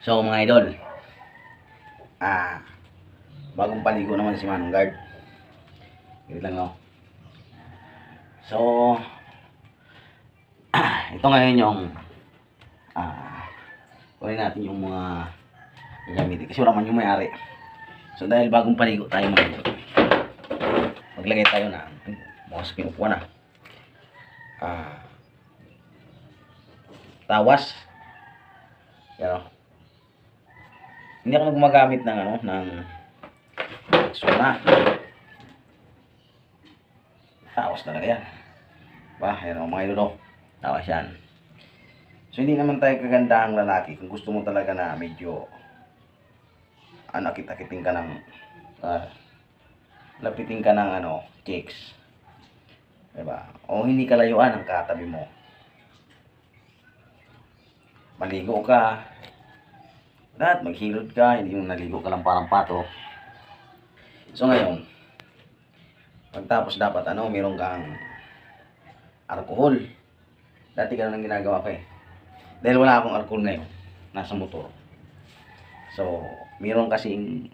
So mga idol, bagong paligo naman si Manong Guard. Ganito lang no. So ito ngayon yung kunin natin yung mga gagamitin kasi wala man yung may-ari. So dahil bagong paligo tayo mga idol, maglagay tayo na bukas kinukuha na tawas. Yan o. Hindi ako gumagamit ng ng suna. Tawas talaga yan. Yan o mga idol. Tawas yan. So hindi naman tayo kagandahang lalaki. Kung gusto mo talaga na medyo akit-akiting ka ng lapitin ka ng chicks. Diba? O hindi kalayuan ang katabi mo. Maligo ka. At maghilod ka, hindi yung naligo ka lang parang pato. So ngayon, pagtapos dapat meron kang alcohol. Dati ganun ang ginagawa ko eh. Dahil wala akong alcohol ngayon, nasa motor. So, meron kasing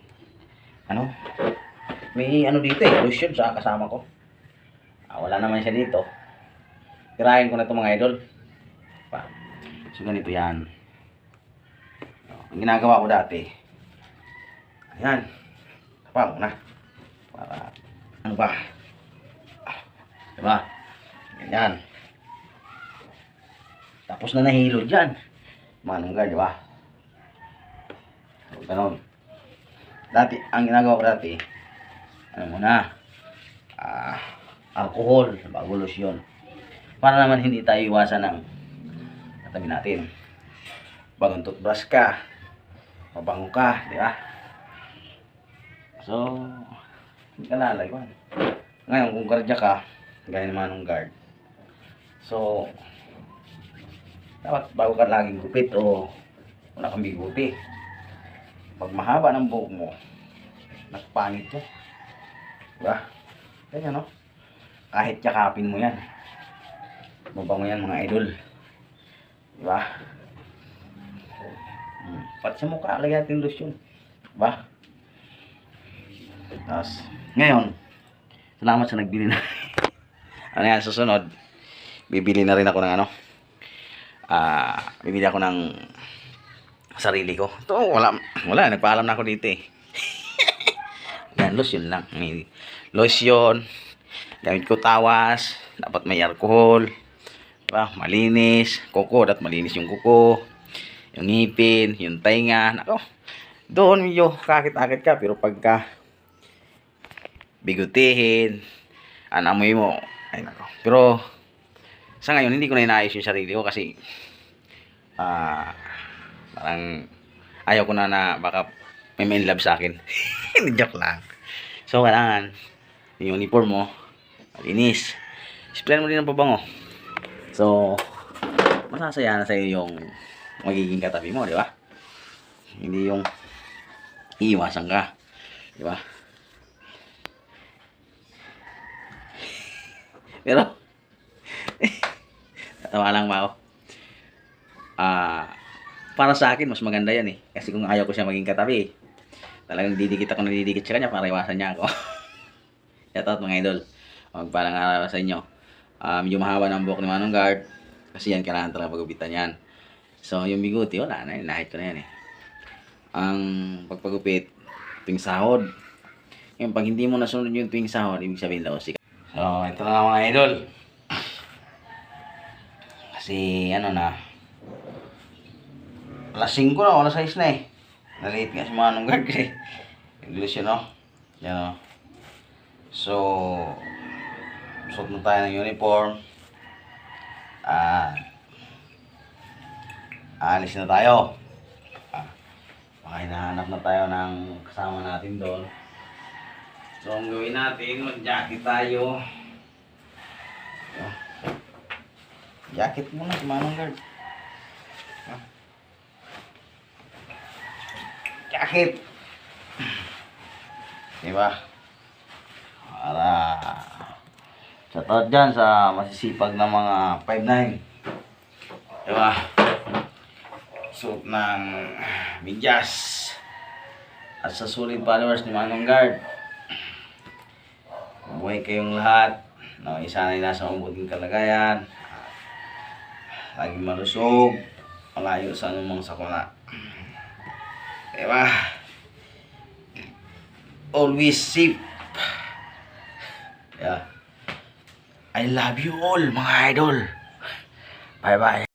may dito eh, lotion sa kasama ko. Wala naman siya dito. Tirahin ko na ito mga idol. So ganito yan. Ang ginagawa ko dati, ayan, tapang na para diba, ganyan. Tapos na nahilo dyan Manong Guard, diba? So ganon. Dati, ang ginagawa ko dati, alcohol bago lotion, para naman hindi tayo iwasan ng katabi natin. Bagong toothbrush ka, mabango ka, di ba? So, hindi ka lalagyan. Ngayon, kung gardya ka, gaya ni Manong Guard, so, dapat bago ka laging gupit o wala kang biguti. Pag mahaba ng buhok mo, nagpangit yun. Diba? Ganyan, no? Kahit yakapin mo yan, mabango yan mga idol. Diba? Pati sa mukha, lagyan natin lotion. Diba? Tapos, ngayon, salamat sa nagbili na. Yan, susunod, bibili na rin ako ng bibili ako ng sarili ko. Ito, wala, nagpaalam na ako dito eh. Yan, lotion lang. May lotion, gamit ko tawas, dapat may alcohol. Diba? Malinis, kuko, dapat malinis yung kuko, yung ngipin, yung tainga. Nako, doon medyo kakit-akit ka, pero pagka bigutihin, amoy mo, ay nako. Pero sa ngayon hindi ko na inaayos yung sarili ko kasi parang ayaw ko na baka may love sa akin. Joke lang. So kailangan yung uniform mo malinis, sprayan mo din ng pabango. So masasaya na sa'yo yung magiging katabi mo, di ba? Hindi yung iiwasan ka, di ba? Pero tatawa lang ba ako? Para sa akin mas maganda yan eh, kasi kung ayaw ko siya maging katabi, talagang didikit ako na didikit sa kanya para iwasan niya ako. Shoutout mga idol, magpalang araw sa inyo. Medyo mahaba ng buhok ni Manong Guard kasi yan kailangan talaga pagupitan yan. So yung biguti wala na, nahit ko na yan eh. Ang pagpagupit tuwing sahod, yung pag hindi mo nasunod yung tuwing sahod, ibig sabihin daw sikat. So ito na mga idol, kasi na alas 5 na, alas 6 na eh. Nalate nga si Manong Guard kasi English yun, no? Yan, no? So suot na tayo ng uniform. Alis na tayo. Baka hinahanap na tayo ng kasama natin doon. So ang gawin natin, mag-jacket tayo. Jacket muna si Manong Guard. Jacket. Diba? Para shoutout dyan sa masisipag na mga 5'9". Diba? suot ng medyas. At sa solid followers ni Manong Guard, mabuhay kayong lahat. No, isa na nasa mabuting kalagayan. Laging malusog, malayo sa anumang sakuna. Diba? Always safe. Yeah. I love you all, mga idol. Bye-bye.